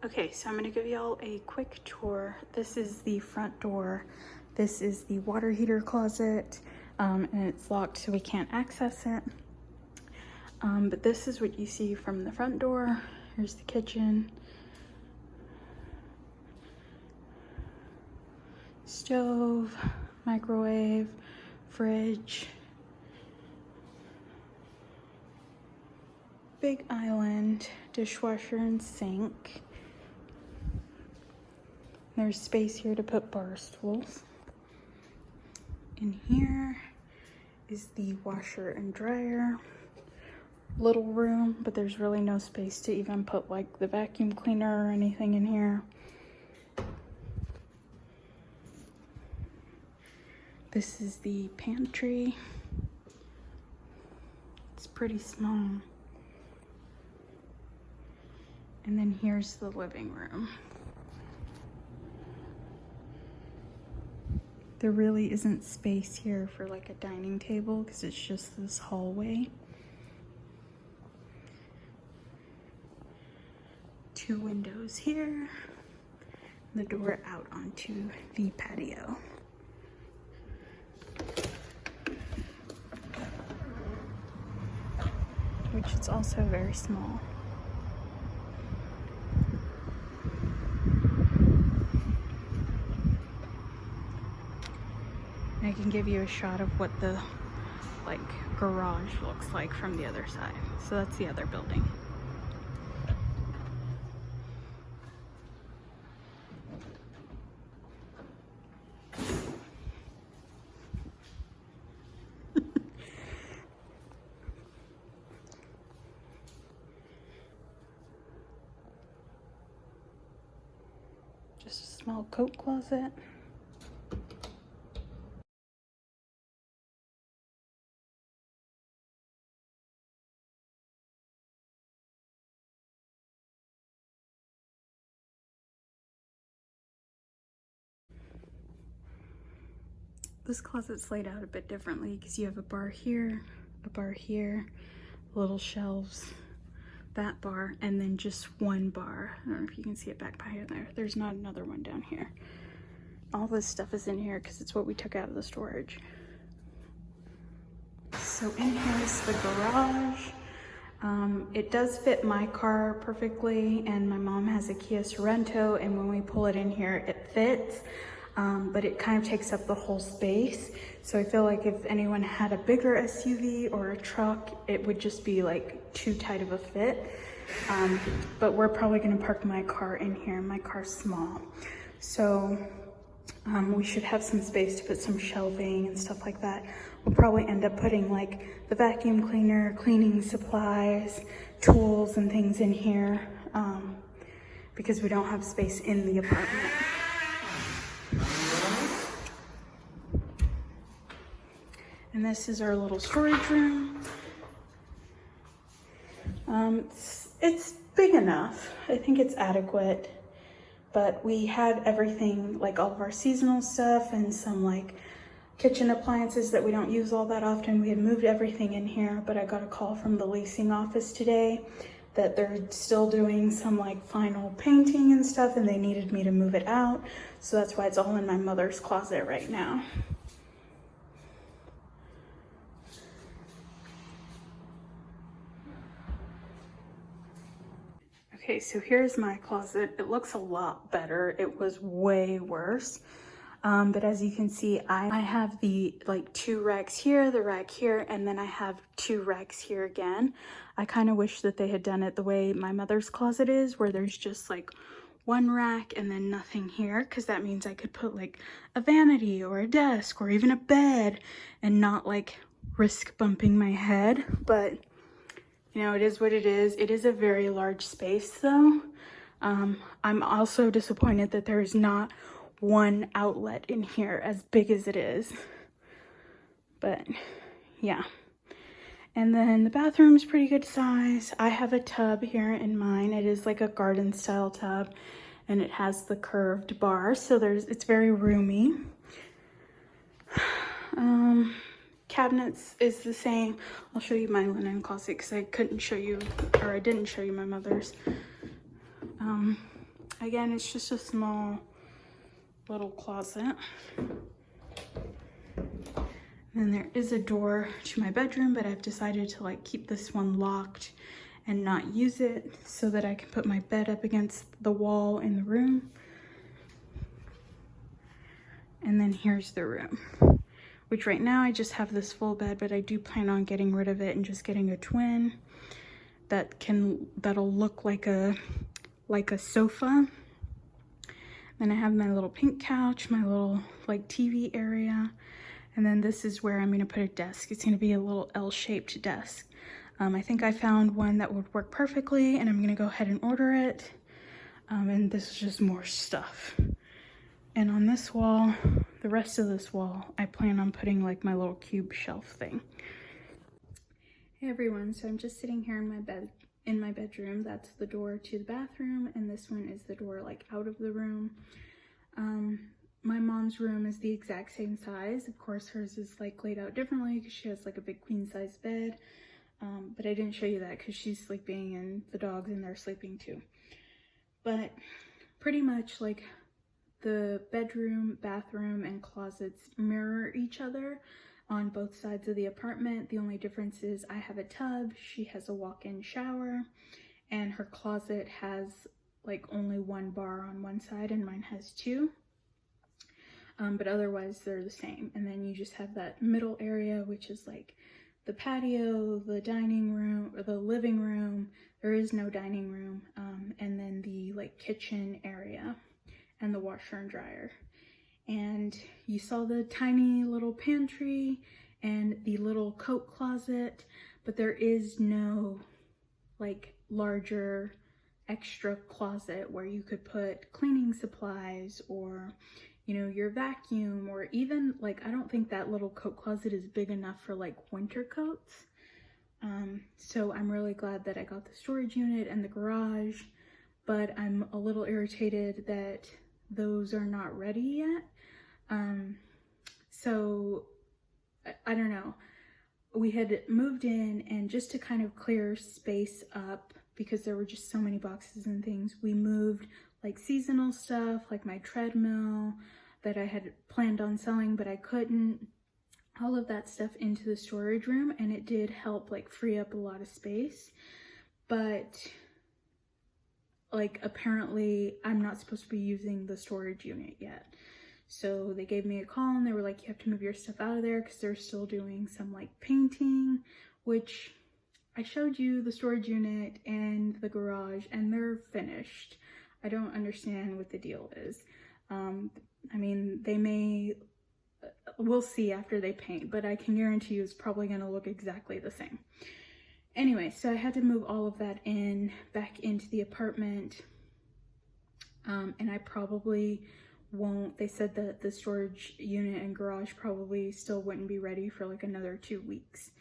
Okay, so I'm gonna give y'all a quick tour. This is the front door. This is the water heater closet, and it's locked so we can't access it. But this is what you see from the front door. Here's the kitchen. Stove, microwave, fridge. Big island, dishwasher and sink. There's space here to put bar stools. In here is the washer and dryer. Little room, but there's really no space to even put like the vacuum cleaner or anything in here. This is the pantry. It's pretty small. And then here's the living room. There really isn't space here for like a dining table because it's just this hallway. 2 windows here. The door out onto the patio. Which is also very small. I can give you a shot of what the like garage looks like from the other side. So that's the other building. Just a small coat closet. This closet's laid out a bit differently because you have a bar here, little shelves, that bar, and then just one bar. I don't know if you can see it back behind there. There's not another one down here. All this stuff is in here because it's what we took out of the storage. So in here is the garage. It does fit my car perfectly, and my mom has a Kia Sorento, and when we pull it in here, it fits. But it kind of takes up the whole space. So I feel like if anyone had a bigger SUV or a truck, it would just be like too tight of a fit. But we're probably gonna park my car in here. My car's small. So we should have some space to put some shelving and stuff like that. We'll probably end up putting like the vacuum cleaner, cleaning supplies, tools and things in here because we don't have space in the apartment. And this is our little storage room. It's big enough. I think it's adequate, but we had everything, like all of our seasonal stuff and some like kitchen appliances that we don't use all that often. We had moved everything in here, but I got a call from the leasing office today that they're still doing some like final painting and stuff, and they needed me to move it out. So that's why it's all in my mother's closet right now. Okay, so here's my closet. It looks a lot better. It was way worse. But as you can see, I have the like 2 racks here, the rack here, and then I have 2 racks here again. I kind of wish that they had done it the way my mother's closet is, where there's just like 1 rack and then nothing here, because that means I could put like a vanity or a desk or even a bed and not like risk bumping my head. But you know, it is what it is. It is a very large space though. I'm also disappointed that there is not 1 outlet in here as big as it is. But yeah. And then the bathroom is pretty good size. I have a tub here in mine. It is like a garden style tub and it has the curved bar. So it's very roomy. Cabinets is the same. I'll show you my linen closet because I couldn't show you, or I didn't show you my mother's. Again, it's just a small little closet. And there is a door to my bedroom, but I've decided to like keep this one locked and not use it so that I can put my bed up against the wall in the room. And then here's the room, which right now I just have this full bed, but I do plan on getting rid of it and just getting a twin that'll look like a sofa. Then I have my little pink couch, my little like TV area. And then this is where I'm gonna put a desk. It's gonna be a little L-shaped desk. I think I found one that would work perfectly, and I'm gonna go ahead and order it. And this is just more stuff. And on this wall, the rest of this wall, I plan on putting like my little cube shelf thing. Hey everyone, so I'm just sitting here in my bed, in my bedroom. That's the door to the bathroom, and this one is the door like out of the room. My mom's room is the exact same size. Of course, hers is like laid out differently because she has like a big queen size bed. But I didn't show you that because she's sleeping and the dogs and they're sleeping too. But pretty much like the bedroom, bathroom, and closets mirror each other on both sides of the apartment. The only difference is I have a tub, she has a walk-in shower, and her closet has like only one bar on one side and mine has two. But otherwise they're the same. And then you just have that middle area, which is like the patio, the dining room, or the living room. There is no dining room. And then the like kitchen area and the washer and dryer. And you saw the tiny little pantry and the little coat closet, but there is no like larger extra closet where you could put cleaning supplies or, you know, your vacuum, or even like, I don't think that little coat closet is big enough for like winter coats. So I'm really glad that I got the storage unit and the garage, but I'm a little irritated that those are not ready yet. So I don't know. We had moved in, and just to kind of clear space up because there were just so many boxes and things, we moved like seasonal stuff, like my treadmill that I had planned on selling but I couldn't, all of that stuff into the storage room, and it did help like free up a lot of space. But like apparently I'm not supposed to be using the storage unit yet. So they gave me a call and they were like, you have to move your stuff out of there because they're still doing some like painting, which I showed you the storage unit and the garage and they're finished. I don't understand what the deal is. I mean, we'll see after they paint, but I can guarantee you it's probably going to look exactly the same. Anyway, so I had to move all of that back into the apartment. And I probably won't, they said that the storage unit and garage probably still wouldn't be ready for like another 2 weeks.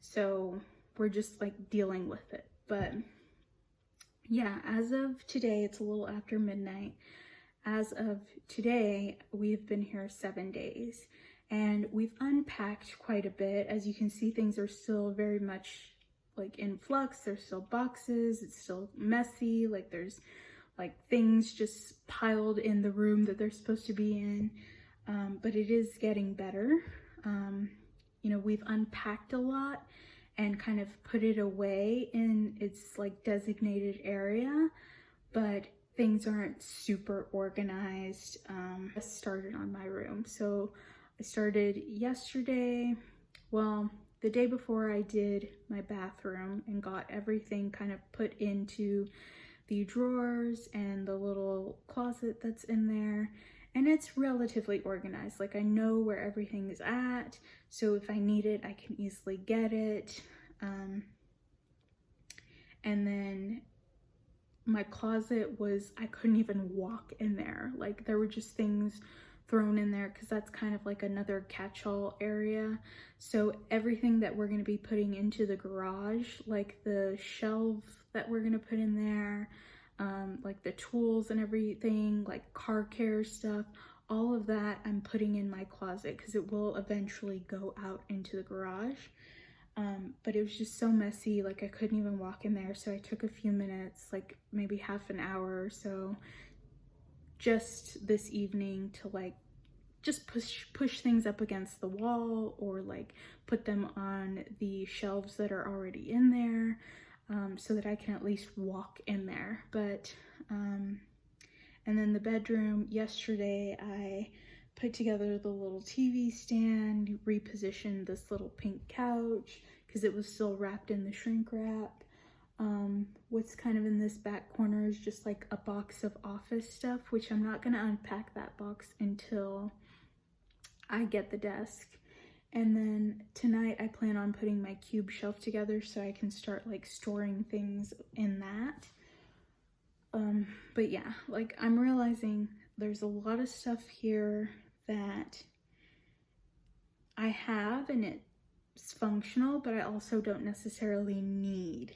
So we're just like dealing with it. But yeah, as of today, it's a little after midnight. As of today, we've been here 7 days and we've unpacked quite a bit. As you can see, things are still very much like in flux. There's still boxes, it's still messy, like there's like things just piled in the room that they're supposed to be in, but it is getting better. You know, we've unpacked a lot and kind of put it away in its like designated area, but things aren't super organized. I started on my room. So I started yesterday, well, the day before I did my bathroom and got everything kind of put into the drawers and the little closet that's in there. And it's relatively organized. Like I know where everything is at. So if I need it, I can easily get it. And then my closet was, I couldn't even walk in there. Like there were just things thrown in there because that's kind of like another catch-all area. So everything that we're going to be putting into the garage, like the shelf that we're going to put in there, like the tools and everything, like car care stuff, all of that I'm putting in my closet because it will eventually go out into the garage. But it was just so messy, like I couldn't even walk in there. So I took a few minutes, like maybe half an hour or so, just this evening to like just push things up against the wall, or like put them on the shelves that are already in there, so that I can at least walk in there. But and then the bedroom, yesterday I put together the little TV stand, repositioned this little pink couch because it was still wrapped in the shrink wrap. What's kind of in this back corner is just like a box of office stuff, which I'm not gonna unpack that box until I get the desk. And then tonight I plan on putting my cube shelf together so I can start like storing things in that. But yeah, like I'm realizing there's a lot of stuff here that I have and it's functional, but I also don't necessarily need.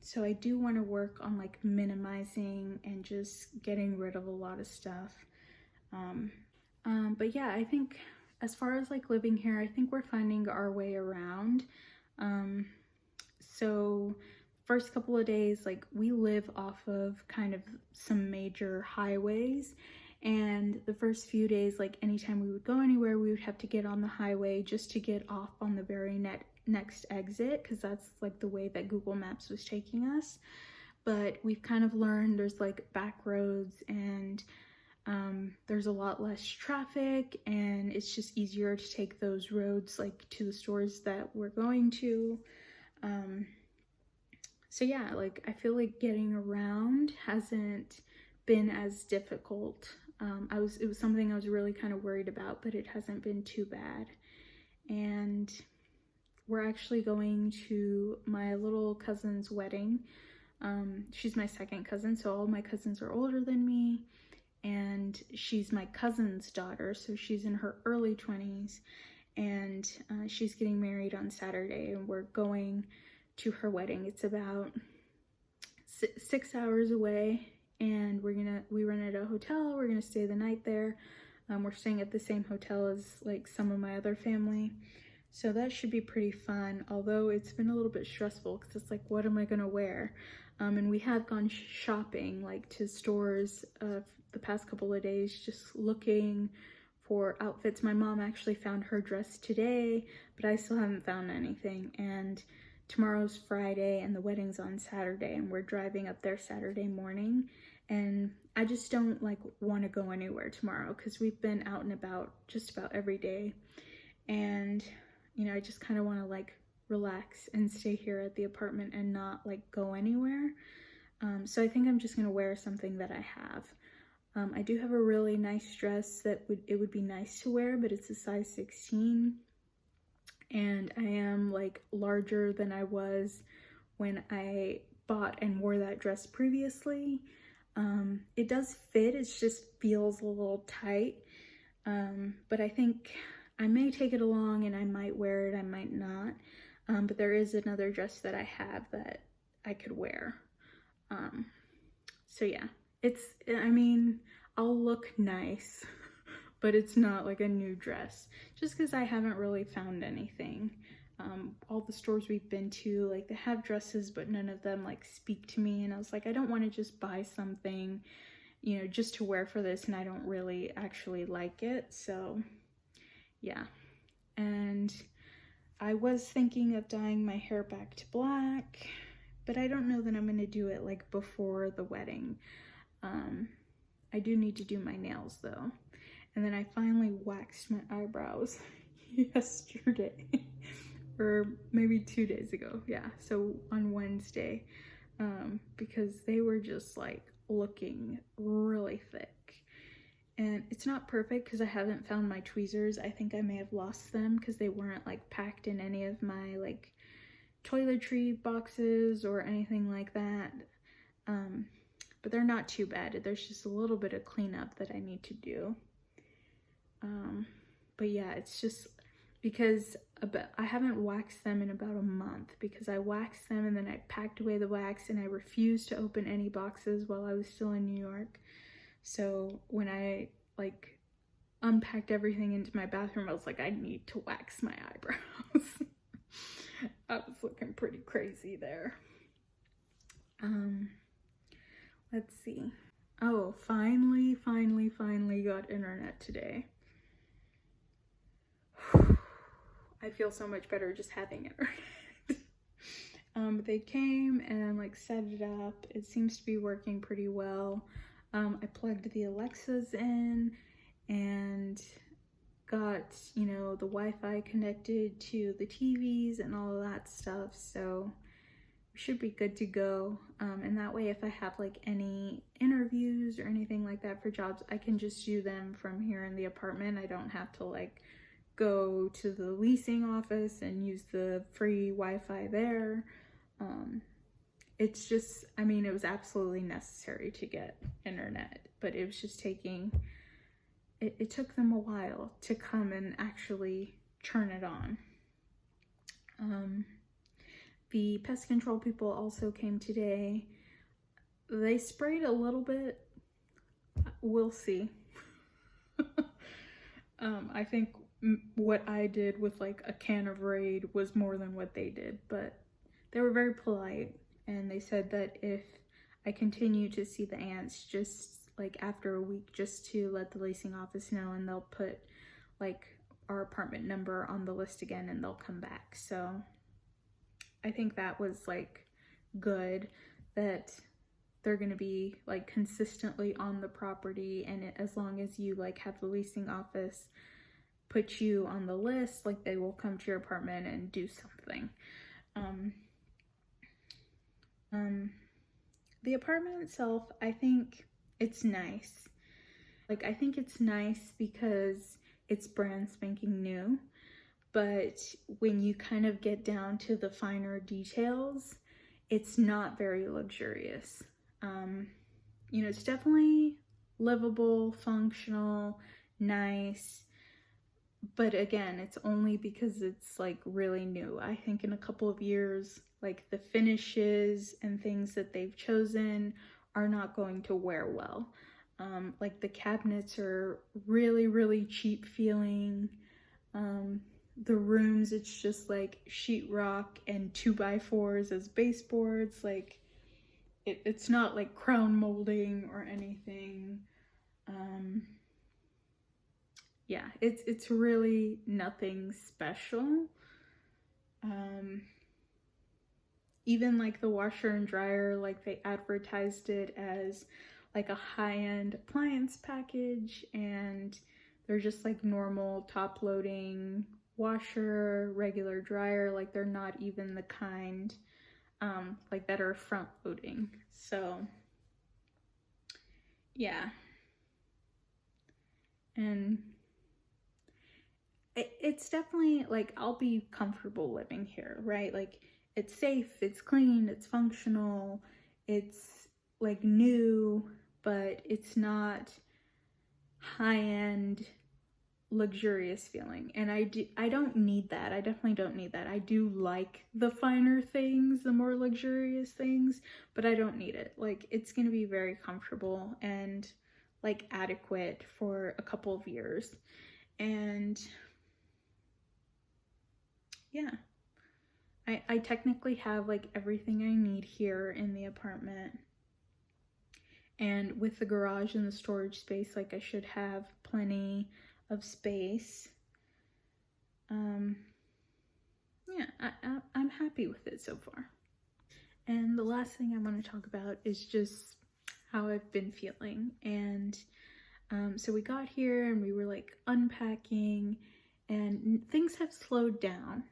So I do want to work on like minimizing and just getting rid of a lot of stuff. But yeah, I think as far as like living here, I think we're finding our way around. So first couple of days, like we live off of kind of some major highways, and the first few days, like anytime we would go anywhere, we would have to get on the highway just to get off on the very next exit, because that's like the way that Google Maps was taking us. But we've kind of learned there's like back roads, and there's a lot less traffic, and it's just easier to take those roads like to the stores that we're going to. So yeah, like I feel like getting around hasn't been as difficult. It was something I was really kind of worried about, but it hasn't been too bad. And we're actually going to my little cousin's wedding. She's my second cousin, so all my cousins are older than me, and she's my cousin's daughter, so she's in her early 20s, and she's getting married on Saturday, and we're going to her wedding. It's about 6 hours away, and we rented a hotel. We're gonna stay the night there. We're staying at the same hotel as like some of my other family, so that should be pretty fun, although it's been a little bit stressful because it's like, what am I gonna wear? And we have gone shopping, like to stores the past couple of days, just looking for outfits. My mom actually found her dress today, but I still haven't found anything. And tomorrow's Friday and the wedding's on Saturday, and we're driving up there Saturday morning. And I just don't like want to go anywhere tomorrow because we've been out and about just about every day. And, you know, I just kind of want to like relax and stay here at the apartment and not like go anywhere. So I think I'm just going to wear something that I have. I do have a really nice dress that it would be nice to wear, but it's a size 16. And I am like larger than I was when I bought and wore that dress previously. It does fit, it just feels a little tight. But I think I may take it along and I might wear it, I might not. But there is another dress that I have that I could wear. So yeah, I mean, I'll look nice, but it's not like a new dress, just because I haven't really found anything. All the stores we've been to, like they have dresses, but none of them like speak to me. And I was like, I don't want to just buy something, you know, just to wear for this, and I don't really actually like it. So yeah. And I was thinking of dyeing my hair back to black, but I don't know that I'm gonna do it like before the wedding. I do need to do my nails though. And then I finally waxed my eyebrows yesterday, or maybe 2 days ago. Yeah, so on Wednesday, because they were just like looking really thick. And it's not perfect because I haven't found my tweezers. I think I may have lost them because they weren't like packed in any of my like toiletry boxes or anything like that. But they're not too bad. There's just a little bit of cleanup that I need to do. But yeah, it's just because I haven't waxed them in about a month, because I waxed them and then I packed away the wax, and I refused to open any boxes while I was still in New York. So when I like unpacked everything into my bathroom, I was like, I need to wax my eyebrows. I was looking pretty crazy there. Let's see. Oh, finally got internet today. I feel so much better just having internet. They came and like set it up. It seems to be working pretty well. I plugged the Alexas in and got, you know, the Wi-Fi connected to the TVs and all of that stuff. So we should be good to go. And that way, if I have like any interviews or anything like that for jobs, I can just do them from here in the apartment. I don't have to like go to the leasing office and use the free Wi-Fi there. It's just, I mean, it was absolutely necessary to get internet, but it was just taking, it took them a while to come and actually turn it on. The pest control people also came today. They sprayed a little bit. We'll see. I think what I did with like a can of Raid was more than what they did, but they were very polite, and they said that if I continue to see the ants, just like after a week, just to let the leasing office know, and they'll put like our apartment number on the list again and they'll come back. So I think that was like good, that they're going to be like consistently on the property, and as long as you like have the leasing office put you on the list, like they will come to your apartment and do something. The apartment itself, I think it's nice. Like, I think it's nice because it's brand spanking new, but when you kind of get down to the finer details, it's not very luxurious. You know, it's definitely livable, functional, nice, but again, it's only because it's like really new. I think in a couple of years, like the finishes and things that they've chosen are not going to wear well. Like the cabinets are really cheap feeling. The rooms, it's just like sheetrock and 2x4s as baseboards. Like it's not like crown molding or anything. Yeah, it's really nothing special. Even like the washer and dryer, like they advertised it as like a high-end appliance package, and they're just like normal top loading washer, regular dryer. Like they're not even the kind like that are front loading. So yeah, and it's definitely like I'll be comfortable living here, right? Like it's safe, it's clean, it's functional, it's like new, but it's not high-end luxurious feeling. And I don't need that. I definitely don't need that. I do like the finer things, the more luxurious things, but I don't need it. Like it's gonna be very comfortable and like adequate for a couple of years. And yeah, I technically have like everything I need here in the apartment. And with the garage and the storage space, like I should have plenty of space. Yeah, I'm happy with it so far. And the last thing I want to talk about is just how I've been feeling. And so we got here and we were like unpacking, and things have slowed down.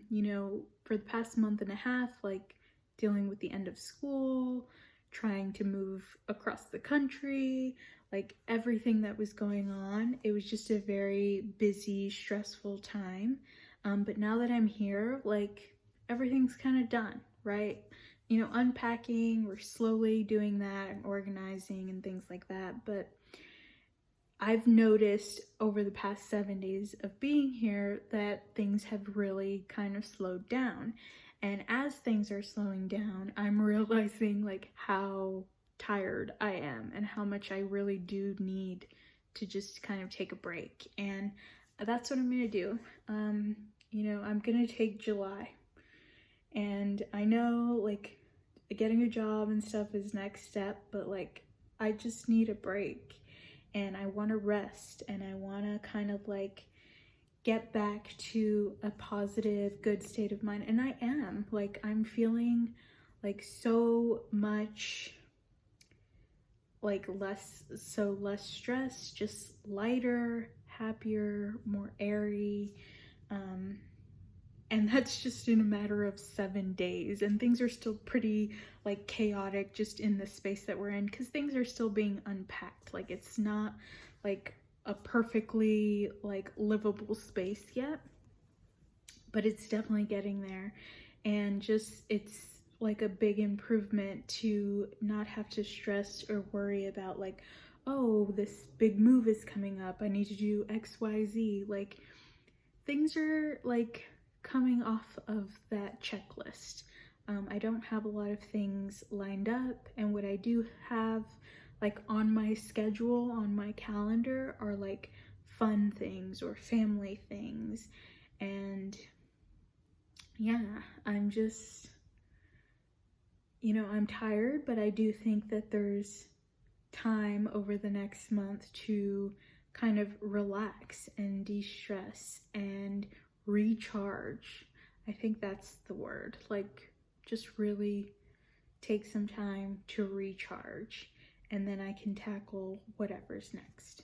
You know, for the past month and a half, like dealing with the end of school, trying to move across the country, like everything that was going on, it was just a very busy, stressful time. But now that I'm here, like everything's kind of done, right? You know, unpacking, we're slowly doing that and organizing and things like that. But I've noticed over the past 7 days of being here that things have really kind of slowed down. And as things are slowing down, I'm realizing like how tired I am and how much I really do need to just kind of take a break. And that's what I'm gonna do. You know, I'm gonna take July. And I know like getting a job and stuff is next step, but like I just need a break, and I want to rest, and I want to kind of like get back to a positive, good state of mind. And I am, like, I'm feeling like so much like less stress, just lighter, happier, more airy. And that's just in a matter of 7 days, and things are still pretty like chaotic just in the space that we're in, because things are still being unpacked. Like, it's not like a perfectly like livable space yet, but it's definitely getting there. And just, it's like a big improvement to not have to stress or worry about like, oh, this big move is coming up, I need to do XYZ. Like, things are like coming off of that checklist. I don't have a lot of things lined up, and what I do have like on my schedule, on my calendar, are like fun things or family things. And yeah, I'm just, you know, I'm tired, but I do think that there's time over the next month to kind of relax and de-stress and recharge. I think that's the word. Like, just really take some time to recharge, and then I can tackle whatever's next.